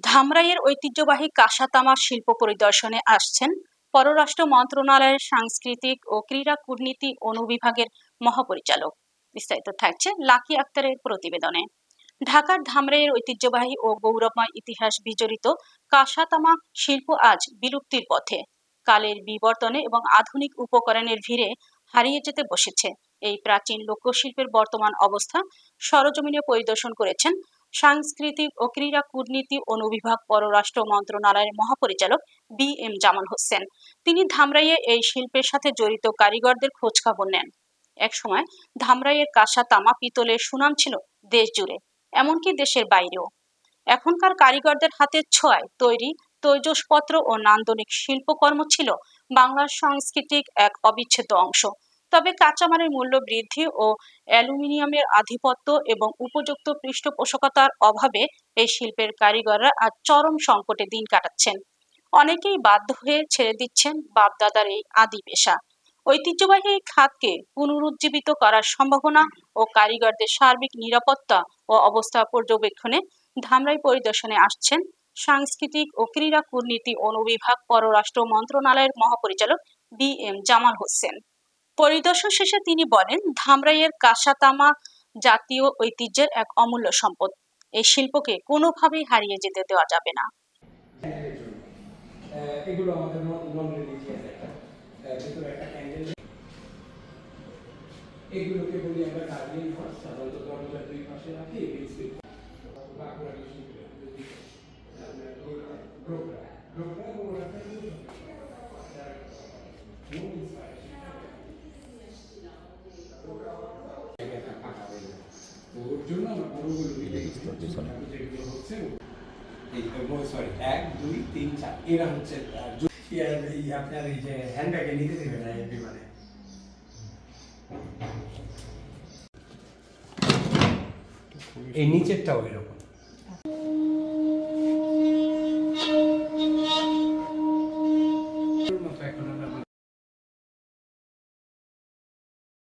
ধামরাইয়ের ঐতিহ্যবাহী কাঁসাতামা শিল্প পরিদর্শনে আসছেন পররাষ্ট্র মন্ত্রণালয়ের সাংস্কৃতিক ও ক্রীড়া কূটনীতি অনুবিভাগের মহাপরিচালক। বিস্তারিত থাকছে লাকি আক্তারের প্রতিবেদনে। ঢাকার ধামরাইয়ের ঐতিহ্যবাহী ও গৌরবময় ইতিহাস বিজড়িত কাঁসাতামা শিল্প আজ বিলুপ্তির পথে। কালের বিবর্তনে এবং আধুনিক উপকরণের ভিড়ে হারিয়ে যেতে বসেছে এই প্রাচীন লোকশিল্পের বর্তমান অবস্থা সরজমিনে পরিদর্শন করেছেন সাংস্কৃতিক ও ক্রীড়া কূটনীতি অনুবিভাগ পররাষ্ট্র মন্ত্রণালয়ের মহাপরিচালক বি.এম. জামাল হোসেন। তিনি ধামরাইয়ে এই শিল্পের সাথে জড়িত কারিগরদের খোঁজখবর নেন। একসময় ধামরাইয়ের কাঁসা তামা পিতলের সুনাম ছিল দেশ জুড়ে, এমনকি দেশের বাইরেও। এখনকার কারিগরদের হাতের ছোঁয়ায় তৈরি তৈজসপত্র ও নান্দনিক শিল্পকর্ম ছিল বাংলার সাংস্কৃতিক এক অবিচ্ছেদ্য অংশ। তবে কাঁচামালের মূল্য বৃদ্ধি ও অ্যালুমিনিয়ামের আধিপত্য এবং উপযুক্ত পৃষ্ঠপোষকতার অভাবে এই শিল্পের কারিগররা আজ চরম সংকটে দিন কাটাচ্ছেন। অনেকেই বাধ্য হয়ে ছেড়ে দিচ্ছেন বাপদাদার এই আদি পেশা। ঐতিহ্যবাহী এই খাতকে পুনরুজ্জীবিত করার সম্ভাবনা ও কারিগরদের সার্বিক নিরাপত্তা ও অবস্থা পর্যবেক্ষণে ধামরাই পরিদর্শনে আসছেন সাংস্কৃতিক ও ক্রীড়া কূটনীতি অনুবিভাগ পররাষ্ট্র মন্ত্রণালয়ের মহাপরিচালক বি.এম. জামাল হোসেন। পরিদর্শন শেষে তিনি বলেন, ধামরাইয়ের কাঁসাতামা জাতীয় ঐতিহ্যের এক অমূল্য সম্পদ। এই শিল্পকে কোনোভাবেই হারিয়ে যেতে দেওয়া যাবে না। এগুলো আমাদের নন রিলিজিয়াস ভিতরে একটা ক্যান্ডেল, এগুলোকে বলি আমরা কার্ডিয়ান ফার্স্ট। সাধারণত দরজার দুই পাশে রাখি ওর জন্য আমরা বড়গুলো যেগুলো হচ্ছে সরি 1 2 3 4 এরা হচ্ছে আপনার এই যে হ্যান্ডব্যাগে নিতে দেবে না বিমানে। এই নিচেরটাও এরকম।